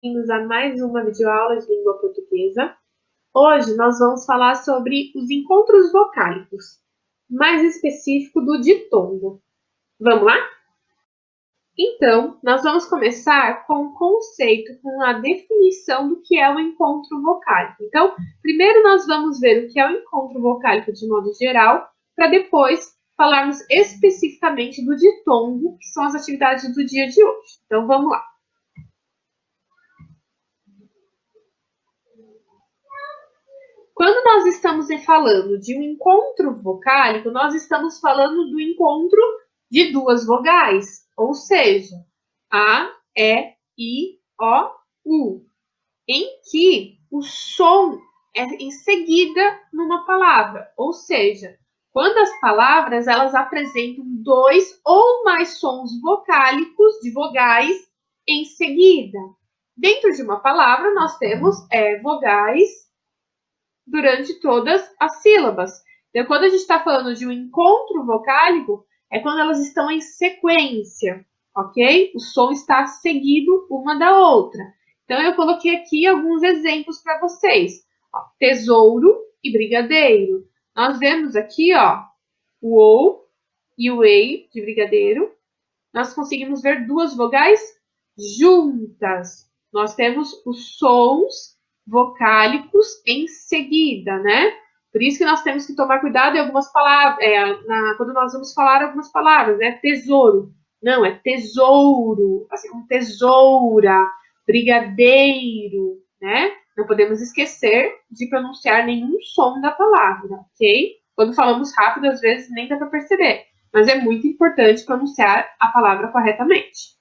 Bem-vindos a mais uma videoaula de língua portuguesa. Hoje nós vamos falar sobre os encontros vocálicos, mais específico do ditongo. Vamos lá? Então, nós vamos começar com o conceito, com a definição do que é o encontro vocálico. Então, primeiro nós vamos ver o que é o encontro vocálico de modo geral, para depois falarmos especificamente do ditongo, que são as atividades do dia de hoje. Então, vamos lá. Quando nós estamos falando de um encontro vocálico, nós estamos falando do encontro de duas vogais, ou seja, A, E, I, O, U, em que o som é em seguida numa palavra, ou seja, quando as palavras elas apresentam dois ou mais sons vocálicos de vogais em seguida. Dentro de uma palavra, nós temos vogais durante todas as sílabas. Então, quando a gente está falando de um encontro vocálico, é quando elas estão em sequência, ok? O som está seguido uma da outra. Então, eu coloquei aqui alguns exemplos para vocês. Ó, tesouro e brigadeiro. Nós vemos aqui, ó, o ou e o ei de brigadeiro. Nós conseguimos ver duas vogais juntas. Nós temos os sons vocálicos em seguida, né? Por isso que nós temos que tomar cuidado em algumas palavras, quando nós vamos falar algumas palavras, né? Tesouro. Não, é tesouro, assim como tesoura, brigadeiro, né? Não podemos esquecer de pronunciar nenhum som da palavra, ok? Quando falamos rápido, às vezes nem dá para perceber, mas é muito importante pronunciar a palavra corretamente.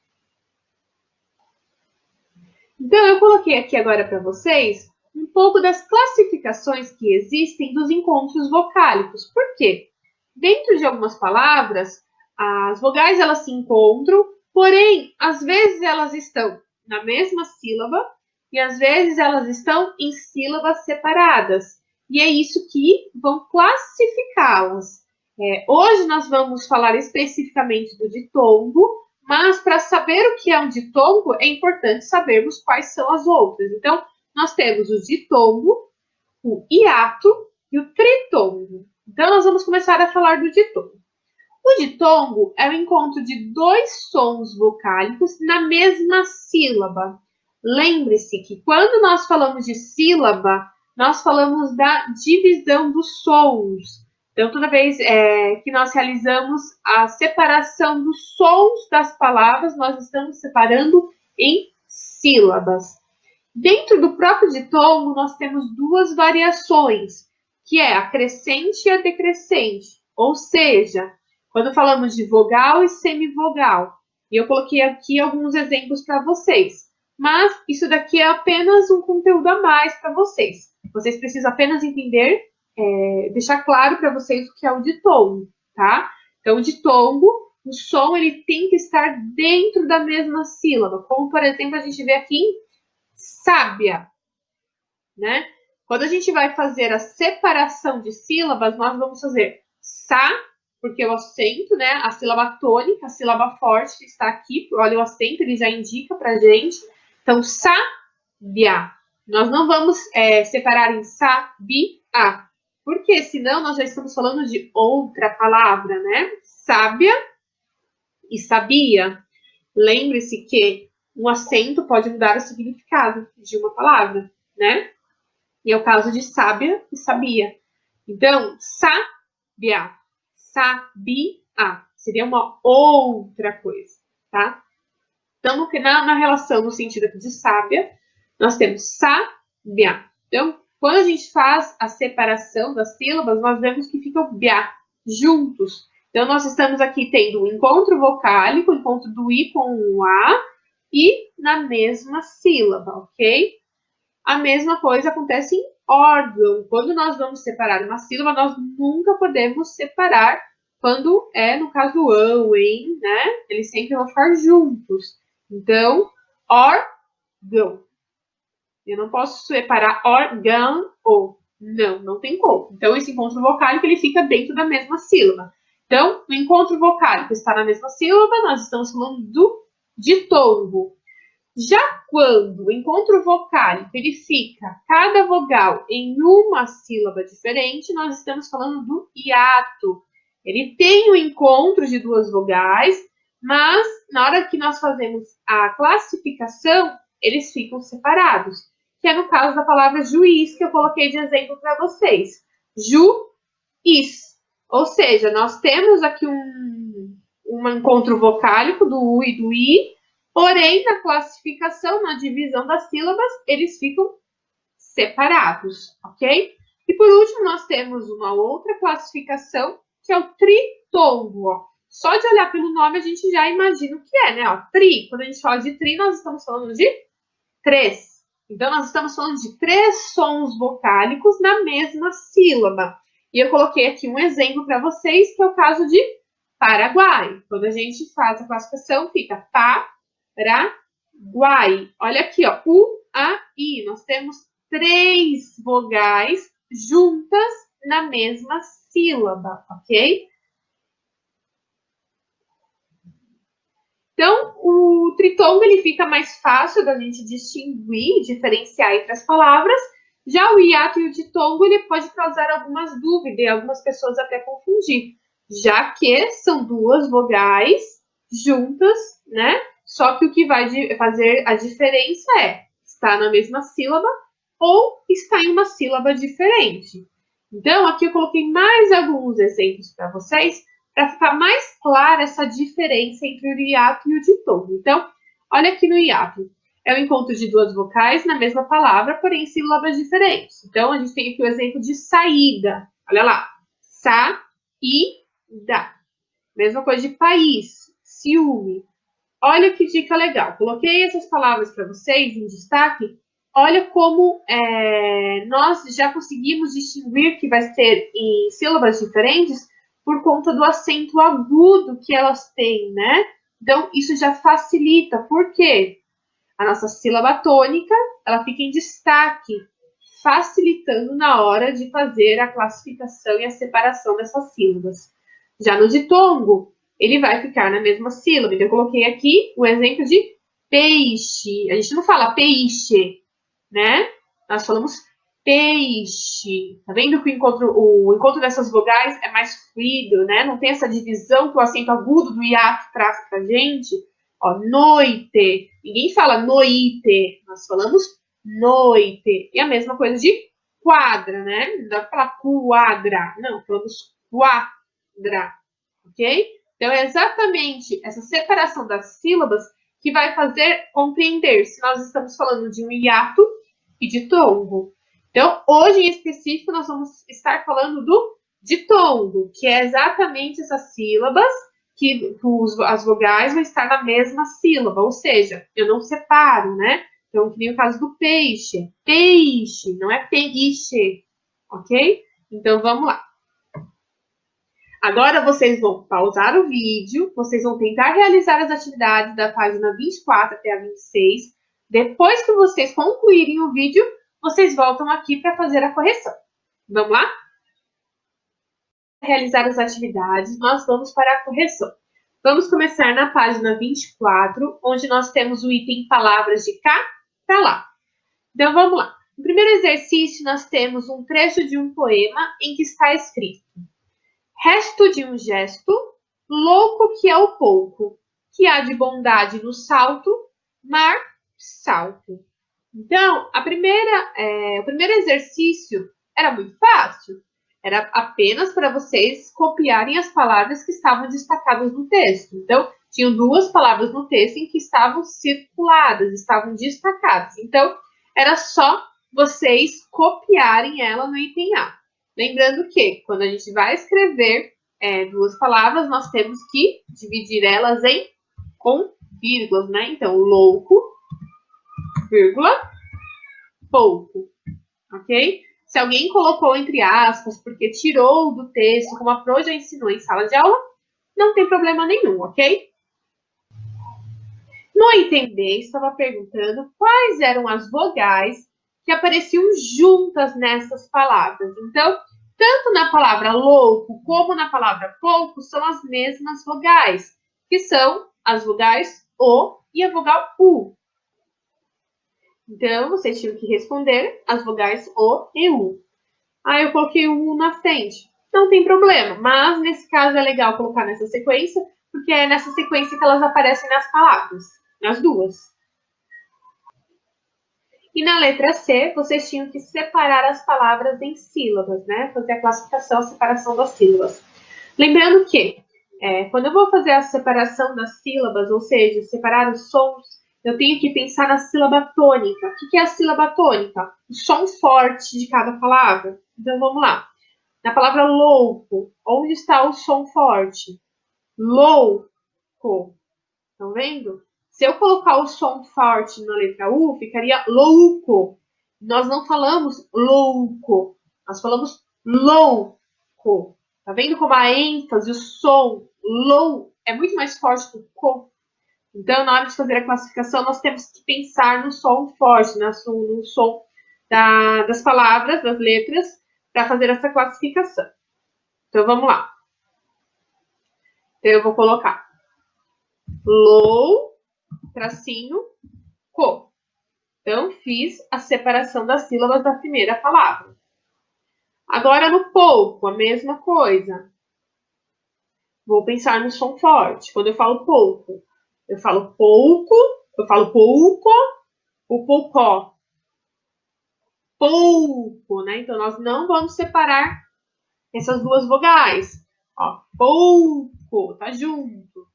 Então, eu coloquei aqui agora para vocês um pouco das classificações que existem dos encontros vocálicos. Por quê? Dentro de algumas palavras, as vogais elas se encontram, porém, às vezes elas estão na mesma sílaba e às vezes elas estão em sílabas separadas. E é isso que vão classificá-las. Hoje nós vamos falar especificamente do ditongo, mas para saber o que é um ditongo, é importante sabermos quais são as outras. Então, nós temos o ditongo, o hiato e o tritongo. Então, nós vamos começar a falar do ditongo. O ditongo é o encontro de dois sons vocálicos na mesma sílaba. Lembre-se que quando nós falamos de sílaba, nós falamos da divisão dos sons. Então, toda vez que nós realizamos a separação dos sons das palavras, nós estamos separando em sílabas. Dentro do próprio ditongo, nós temos duas variações, que é a crescente e a decrescente. Ou seja, quando falamos de vogal e semivogal, e eu coloquei aqui alguns exemplos para vocês, mas isso daqui é apenas um conteúdo a mais para vocês. Vocês precisam apenas entender, deixar claro para vocês o que é o ditongo, tá? Então, o ditongo, o som ele tem que estar dentro da mesma sílaba, como por exemplo a gente vê aqui em sábia, né? Quando a gente vai fazer a separação de sílabas, nós vamos fazer sa, porque o acento, né? A sílaba tônica, a sílaba forte está aqui. Olha o acento, ele já indica pra gente. Então, sábia. Nós não vamos separar em sabia, porque senão nós já estamos falando de outra palavra, né? Sábia e sabia. Lembre-se que um acento pode mudar o significado de uma palavra, né? E é o caso de sábia e sabia. Então, sábia, sabia, seria uma outra coisa, tá? Então, na relação, no sentido de sábia, nós temos sábia. Então, quando a gente faz a separação das sílabas, nós vemos que ficam bia juntos. Então, nós estamos aqui tendo o encontro vocálico, o encontro do I com o A, e na mesma sílaba, ok? A mesma coisa acontece em órgão. Quando nós vamos separar uma sílaba, nós nunca podemos separar quando é no caso do ão, em, né? Eles sempre vão ficar juntos. Então, órgão. Eu não posso separar órgão ou. Não tem como. Então, esse encontro vocálico ele fica dentro da mesma sílaba. Então, o encontro vocálico está na mesma sílaba, nós estamos falando do ditongo. Já quando o encontro vocálico ele fica cada vogal em uma sílaba diferente, nós estamos falando do hiato. Ele tem o encontro de duas vogais, mas na hora que nós fazemos a classificação, eles ficam separados, que é no caso da palavra juiz, que eu coloquei de exemplo para vocês. Juiz. Ou seja, nós temos aqui um encontro vocálico do U e do I, porém, na classificação, na divisão das sílabas, eles ficam separados, ok? E por último, nós temos uma outra classificação, que é o tritongo. Ó. Só de olhar pelo nome, a gente já imagina o que é, né? Ó, tri, quando a gente fala de tri, nós estamos falando de três. Então, nós estamos falando de três sons vocálicos na mesma sílaba. E eu coloquei aqui um exemplo para vocês, que é o caso de Paraguai. Quando a gente faz a classificação, fica Paraguai. Olha aqui, ó, U, A, I. Nós temos três vogais juntas na mesma sílaba, ok? Então, o tritongo ele fica mais fácil da gente distinguir, diferenciar entre as palavras. Já o hiato e o ditongo ele pode causar algumas dúvidas e algumas pessoas até confundir, já que são duas vogais juntas, né? Só que o que vai fazer a diferença é estar na mesma sílaba ou estar em uma sílaba diferente. Então, aqui eu coloquei mais alguns exemplos para vocês, para ficar mais clara essa diferença entre o hiato e o ditongo. Então, olha aqui no hiato. É o encontro de duas vocais na mesma palavra, porém em sílabas diferentes. Então, a gente tem aqui o exemplo de saída. Olha lá. Sa-i-da. Mesma coisa de país. Ciúme. Olha que dica legal. Coloquei essas palavras para vocês em destaque. Olha como nós já conseguimos distinguir que vai ser em sílabas diferentes por conta do acento agudo que elas têm, né? Então, isso já facilita. Por quê? A nossa sílaba tônica, ela fica em destaque, facilitando na hora de fazer a classificação e a separação dessas sílabas. Já no ditongo, ele vai ficar na mesma sílaba. Então, eu coloquei aqui o exemplo de peixe. A gente não fala peixe, né? Nós falamos peixe. Tá vendo que o encontro dessas vogais é mais fluido, né? Não tem essa divisão que o acento agudo do hiato traz pra gente. Ó, noite. Ninguém fala noite. Nós falamos noite. E a mesma coisa de quadra, né? Não dá pra falar quadra. Não, falamos quadra. Ok? Então, é exatamente essa separação das sílabas que vai fazer compreender se nós estamos falando de um hiato e ditongo. Então, hoje em específico, nós vamos estar falando do ditongo, que é exatamente essas sílabas que as vogais vão estar na mesma sílaba, ou seja, eu não separo, né? Então, que nem o caso do peixe. Peixe, não é peixe, ok? Então, vamos lá. Agora vocês vão pausar o vídeo, vocês vão tentar realizar as atividades da página 24 até a 26. Depois que vocês concluírem o vídeo, vocês voltam aqui para fazer a correção. Vamos lá? Para realizar as atividades, nós vamos para a correção. Vamos começar na página 24, onde nós temos o item palavras de cá para lá. Então, vamos lá. No primeiro exercício, nós temos um trecho de um poema em que está escrito: resto de um gesto, louco que é o pouco, que há de bondade no salto, mar, salto. Então, o primeiro exercício era muito fácil. Era apenas para vocês copiarem as palavras que estavam destacadas no texto. Então, tinham duas palavras no texto em que estavam circuladas, estavam destacadas. Então, era só vocês copiarem ela no item A. Lembrando que, quando a gente vai escrever duas palavras, nós temos que dividir elas com vírgulas, né? Então, louco, vírgula, pouco, ok? Se alguém colocou entre aspas porque tirou do texto, como a Pro já ensinou em sala de aula, não tem problema nenhum, ok? No item B, estava perguntando quais eram as vogais que apareciam juntas nessas palavras. Então, tanto na palavra louco como na palavra pouco são as mesmas vogais, que são as vogais O e a vogal U. Então, vocês tinham que responder as vogais O e U. Ah, eu coloquei o U na frente. Não tem problema, mas nesse caso é legal colocar nessa sequência, porque é nessa sequência que elas aparecem nas palavras, nas duas. E na letra C, vocês tinham que separar as palavras em sílabas, né? Fazer a classificação, a separação das sílabas. Lembrando que, quando eu vou fazer a separação das sílabas, ou seja, separar os sons, eu tenho que pensar na sílaba tônica. O que é a sílaba tônica? O som forte de cada palavra. Então, vamos lá. Na palavra louco, onde está o som forte? Louco. Estão vendo? Se eu colocar o som forte na letra U, ficaria louco. Nós não falamos louco, nós falamos louco. Tá vendo como a ênfase, o som lou é muito mais forte do co? Então, na hora de fazer a classificação, nós temos que pensar no som forte, no som das palavras, das letras, para fazer essa classificação. Então, vamos lá. Então, eu vou colocar lou, tracinho, co. Então, fiz a separação das sílabas da primeira palavra. Agora, no pouco, a mesma coisa. Vou pensar no som forte. Quando eu falo pouco, eu falo pouco, eu falo pouco, o poucó. Pouco, né? Então, nós não vamos separar essas duas vogais. Ó, pouco, tá junto.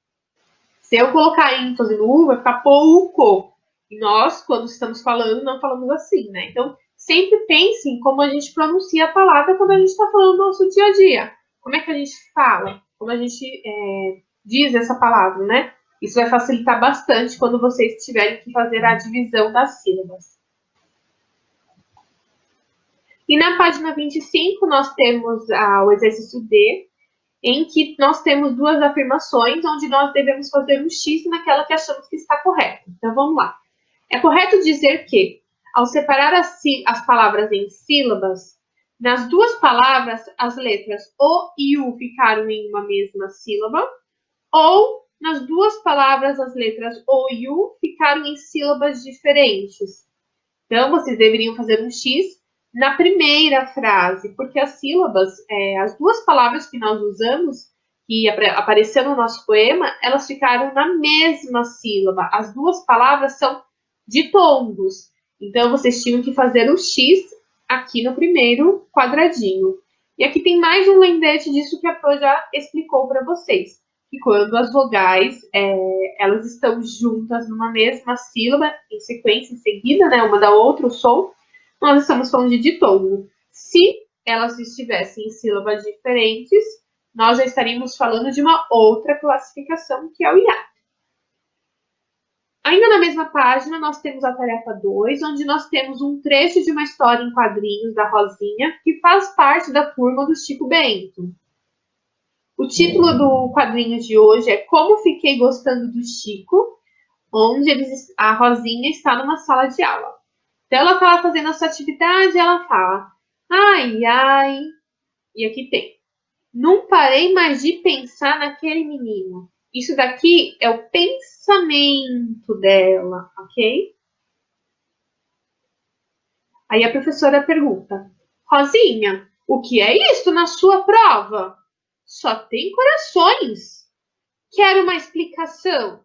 Se eu colocar ênfase no U, vai ficar pouco. E nós, quando estamos falando, não falamos assim, né? Então, sempre pense em como a gente pronuncia a palavra quando a gente está falando no nosso dia a dia. Como é que a gente fala? Como a gente diz essa palavra, né? Isso vai facilitar bastante quando vocês tiverem que fazer a divisão das sílabas. E na página 25, nós temos o exercício D, em que nós temos duas afirmações, onde nós devemos fazer um X naquela que achamos que está correta. Então, vamos lá. É correto dizer que, ao separar as palavras em sílabas, nas duas palavras, as letras O e U ficaram em uma mesma sílaba, ou nas duas palavras, as letras O e U ficaram em sílabas diferentes. Então, vocês deveriam fazer um X na primeira frase, porque as sílabas, as duas palavras que nós usamos, que apareceu no nosso poema, elas ficaram na mesma sílaba. As duas palavras são ditongos. Então, vocês tinham que fazer um X aqui no primeiro quadradinho. E aqui tem mais um lembrete disso que a Pro já explicou para vocês. Que quando as vogais elas estão juntas numa mesma sílaba, em sequência, em seguida, né, uma da outra, o som, nós estamos falando de ditongo. Se elas estivessem em sílabas diferentes, nós já estaríamos falando de uma outra classificação, que é o hiato. Ainda na mesma página, nós temos a tarefa 2, onde nós temos um trecho de uma história em quadrinhos da Rosinha, que faz parte da turma do Chico Bento. O título do quadrinho de hoje é Como Fiquei Gostando do Chico, onde a Rosinha está numa sala de aula. Então, ela está fazendo a sua atividade e ela fala, ai, ai, e aqui tem, não parei mais de pensar naquele menino. Isso daqui é o pensamento dela, ok? Aí a professora pergunta, Rosinha, o que é isso na sua prova? Só tem corações. Quero uma explicação.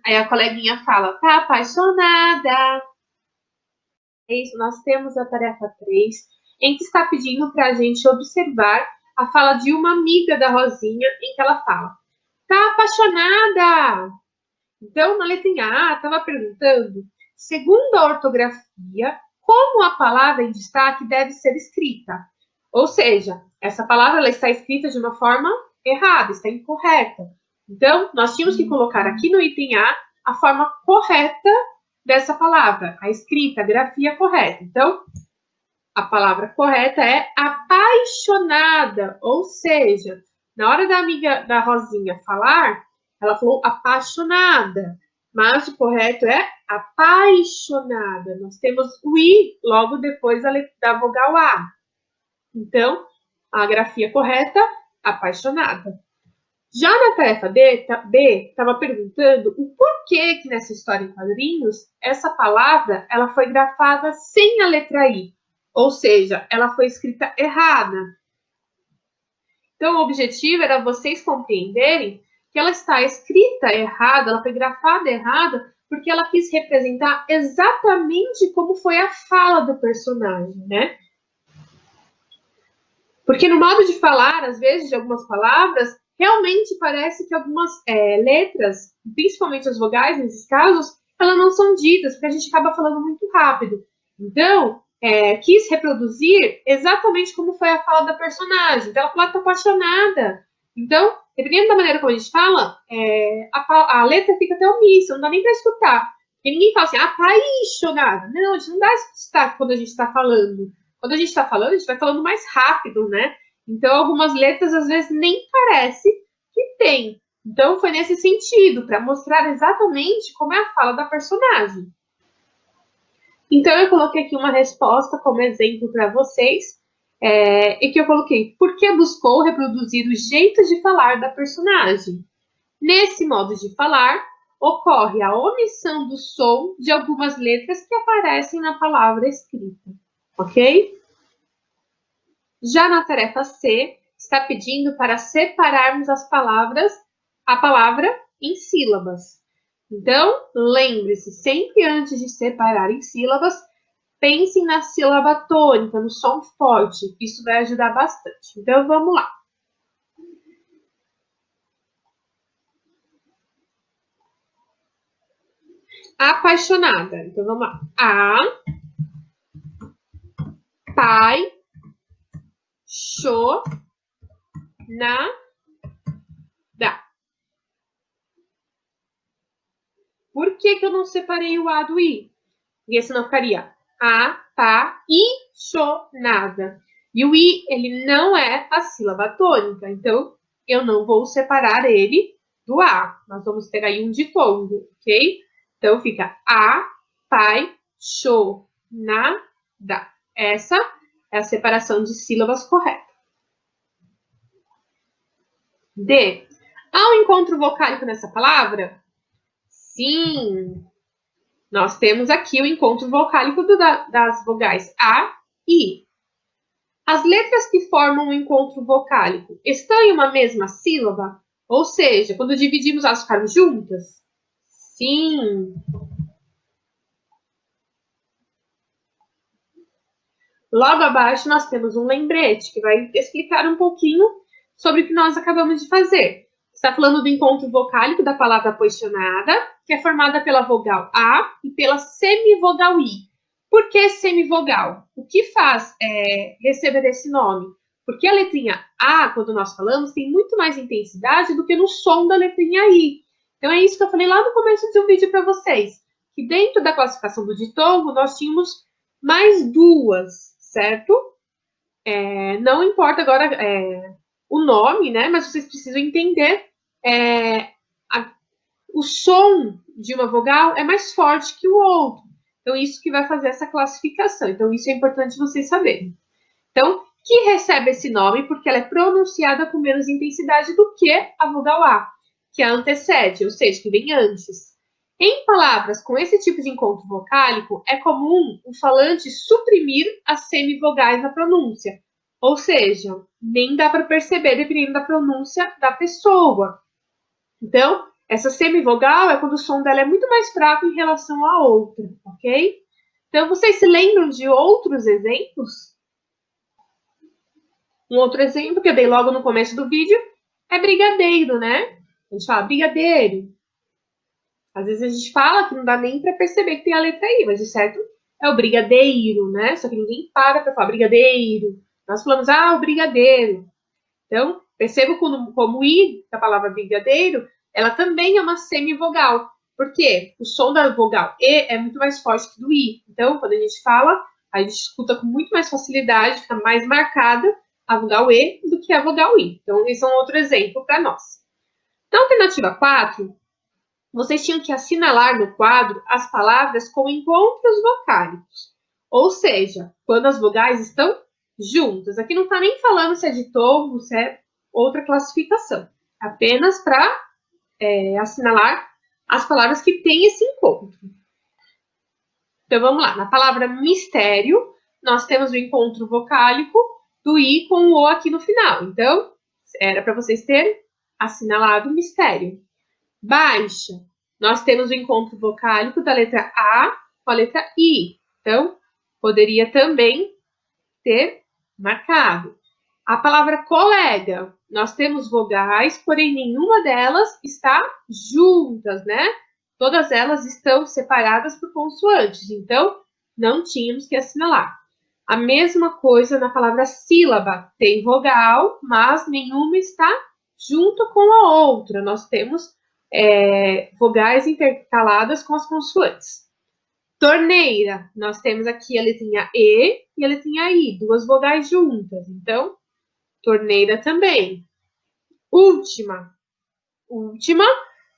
Aí a coleguinha fala, tá apaixonada. Nós temos a tarefa 3, em que está pedindo para a gente observar a fala de uma amiga da Rosinha, em que ela fala, tá apaixonada. Então, na letrinha A, estava perguntando, segundo a ortografia, como a palavra em destaque deve ser escrita. Ou seja, essa palavra ela está escrita de uma forma errada, está incorreta. Então, nós tínhamos que colocar aqui no item a forma correta dessa palavra, a escrita, a grafia correta. Então, a palavra correta é apaixonada, ou seja, na hora da amiga da Rosinha falar, ela falou apaixonada, mas o correto é apaixonada. Nós temos o I logo depois da vogal A. Então, a grafia correta, apaixonada. Já na tarefa B, estava perguntando o porquê que nessa história em quadrinhos, essa palavra ela foi grafada sem a letra I. Ou seja, ela foi escrita errada. Então, o objetivo era vocês compreenderem que ela está escrita errada, ela foi grafada errada, porque ela quis representar exatamente como foi a fala do personagem, né? Porque no modo de falar, às vezes, de algumas palavras, realmente parece que algumas letras, principalmente as vogais nesses casos, elas não são ditas, porque a gente acaba falando muito rápido. Então, quis reproduzir exatamente como foi a fala da personagem. Então, ela fala que tá apaixonada. Então, dependendo da maneira como a gente fala, a letra fica até omissa, não dá nem para escutar. Porque ninguém fala assim, apaixonada. Não, a gente não dá esse destaque quando a gente está falando. Quando a gente está falando, a gente vai falando mais rápido, né? Então, algumas letras às vezes nem parece que tem. Então, foi nesse sentido, para mostrar exatamente como é a fala da personagem. Então, eu coloquei aqui uma resposta como exemplo para vocês, e que eu coloquei, por que buscou reproduzir o jeito de falar da personagem? Nesse modo de falar, ocorre a omissão do som de algumas letras que aparecem na palavra escrita, ok? Já na tarefa C, está pedindo para separarmos a palavra em sílabas. Então, lembre-se, sempre antes de separar em sílabas, pensem na sílaba tônica, no som forte. Isso vai ajudar bastante. Então, vamos lá. Apaixonada. Então, vamos lá. Pai, show, na, da. Por que eu não separei o A do I? Porque senão ficaria apaixonada. E o I, ele não é a sílaba tônica. Então, eu não vou separar ele do A. Nós vamos ter aí um ditongo, ok? Então, fica apaixonada. Essa é a separação de sílabas correta. D. Há um encontro vocálico nessa palavra? Sim. Nós temos aqui o encontro vocálico das vogais A e I. As letras que formam o encontro vocálico estão em uma mesma sílaba? Ou seja, quando dividimos, elas ficaram juntas? Sim. Logo abaixo, nós temos um lembrete que vai explicar um pouquinho sobre o que nós acabamos de fazer. Está falando do encontro vocálico da palavra apaixonada, que é formada pela vogal A e pela semivogal I. Por que semivogal? O que faz receber esse nome? Porque a letrinha A, quando nós falamos, tem muito mais intensidade do que no som da letrinha I. Então, é isso que eu falei lá no começo de um vídeo para vocês. Que dentro da classificação do ditongo, nós tínhamos mais duas, certo? Não importa agora o nome, né? Mas vocês precisam entender o som de uma vogal é mais forte que o outro. Então, isso que vai fazer essa classificação. Então, isso é importante vocês saberem. Então, que recebe esse nome porque ela é pronunciada com menos intensidade do que a vogal A, que a antecede, ou seja, que vem antes. Em palavras com esse tipo de encontro vocálico, é comum o falante suprimir as semivogais na pronúncia. Ou seja, nem dá para perceber dependendo da pronúncia da pessoa. Então, essa semivogal é quando o som dela é muito mais fraco em relação à outra, ok? Então, vocês se lembram de outros exemplos? Um outro exemplo que eu dei logo no começo do vídeo é brigadeiro, né? A gente fala brigadeiro. Às vezes a gente fala que não dá nem para perceber que tem a letra I, mas o certo é o brigadeiro, né? Só que ninguém para falar brigadeiro. Nós falamos, o brigadeiro. Então, perceba como o I da palavra brigadeiro, ela também é uma semivogal. Por quê? O som da vogal E é muito mais forte que do I. Então, quando a gente fala, a gente escuta com muito mais facilidade, fica mais marcada a vogal E do que a vogal I. Então, esse é um outro exemplo para nós. Na alternativa 4, vocês tinham que assinalar no quadro as palavras com encontros vocálicos. Ou seja, quando as vogais estão juntas. Aqui não está nem falando se é ditongo, se é outra classificação. Apenas para assinalar as palavras que têm esse encontro. Então, vamos lá. Na palavra mistério, nós temos o encontro vocálico do I com o O aqui no final. Então, era para vocês terem assinalado mistério. Baixa, nós temos o encontro vocálico da letra A com a letra I. Então, poderia também ter marcado. A palavra colega, nós temos vogais, porém nenhuma delas está juntas, né? Todas elas estão separadas por consoantes, então não tínhamos que assinalar. A mesma coisa na palavra sílaba, tem vogal, mas nenhuma está junto com a outra. Nós temos vogais intercaladas com as consoantes. Torneira, nós temos aqui a letrinha E e a letrinha I, duas vogais juntas. Então, torneira também. Última,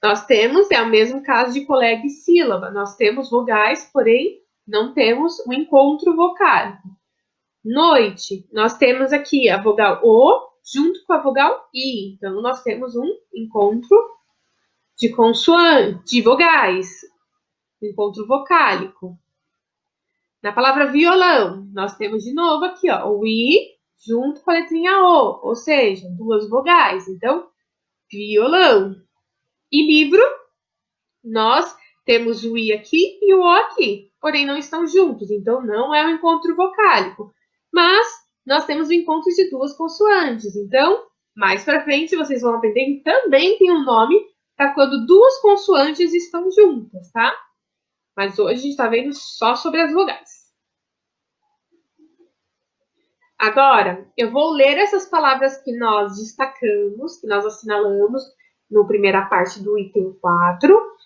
nós temos, é o mesmo caso de colega e sílaba. Nós temos vogais, porém, não temos um encontro vocálico. Noite, nós temos aqui a vogal O junto com a vogal I. Então, nós temos um encontro de consoante, de vogais, encontro vocálico. Na palavra violão, nós temos de novo aqui, ó, o I junto com a letrinha O, ou seja, duas vogais. Então, violão. E livro, nós temos o I aqui e o O aqui, porém não estão juntos, então não é um encontro vocálico. Mas nós temos o encontro de duas consoantes, então, mais para frente, vocês vão aprender que também tem um nome para quando duas consoantes estão juntas, tá? Mas hoje a gente está vendo só sobre as vogais. Agora, eu vou ler essas palavras que nós destacamos, que nós assinalamos na primeira parte do item 4,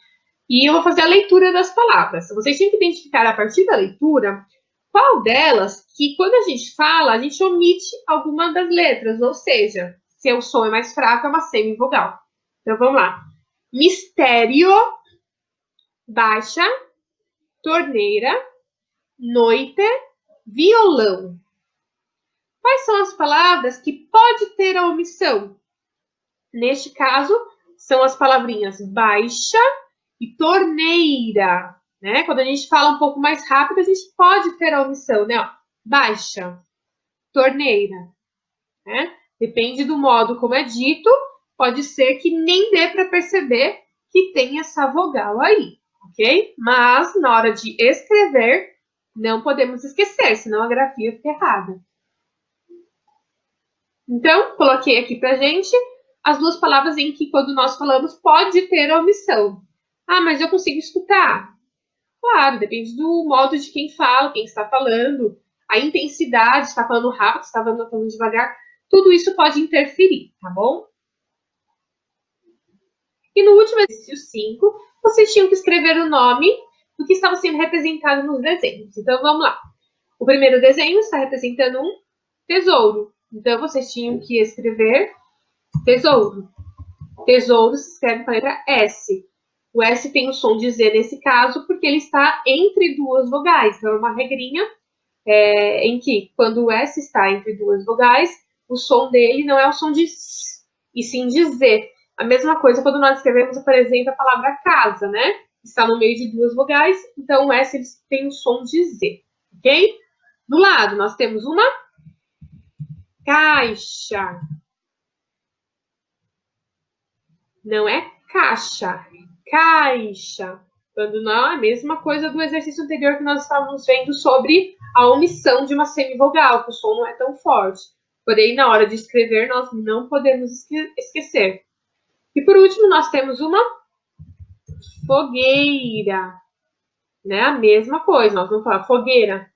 e eu vou fazer a leitura das palavras. Vocês têm que identificar a partir da leitura qual delas que, quando a gente fala, a gente omite alguma das letras, ou seja, se o som é mais fraco, é uma semivogal. Então, vamos lá. Mistério, baixa, torneira, noite, violão. Quais são as palavras que pode ter a omissão? Neste caso, são as palavrinhas baixa e torneira, né? Quando a gente fala um pouco mais rápido, a gente pode ter a omissão, né? Ó, baixa, torneira, né? Depende do modo como é dito, pode ser que nem dê para perceber que tem essa vogal aí, ok? Mas, na hora de escrever, não podemos esquecer, senão a grafia fica errada. Então, coloquei aqui pra gente as duas palavras em que, quando nós falamos, pode ter a omissão. Ah, mas eu consigo escutar? Claro, depende do modo de quem fala, quem está falando, a intensidade, está falando rápido, está falando devagar, tudo isso pode interferir, tá bom? E no último exercício 5, vocês tinham que escrever o nome do que estava sendo representado nos desenhos. Então, vamos lá. O primeiro desenho está representando um tesouro. Então, vocês tinham que escrever tesouro. Tesouro se escreve com a letra S. O S tem o som de Z nesse caso, porque ele está entre duas vogais. Então, é uma regrinha em que, quando o S está entre duas vogais, o som dele não é o som de S, e sim de Z. A mesma coisa quando nós escrevemos, por exemplo, a palavra casa, né? Está no meio de duas vogais, então o S tem o som de Z, ok? Do lado, nós temos uma caixa. Não é caixa, caixa. Quando não, é a mesma coisa do exercício anterior que nós estávamos vendo sobre a omissão de uma semivogal, que o som não é tão forte. Porém, na hora de escrever, nós não podemos esquecer. E por último, nós temos uma fogueira. Né? A mesma coisa, nós vamos falar fogueira.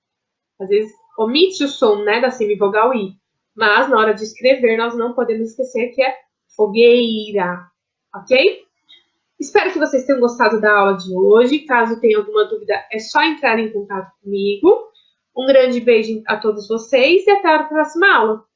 Às vezes, omite o som, né, da semivogal I. Mas, na hora de escrever, nós não podemos esquecer que é fogueira. Ok? Espero que vocês tenham gostado da aula de hoje. Caso tenha alguma dúvida, é só entrar em contato comigo. Um grande beijo a todos vocês e até a próxima aula.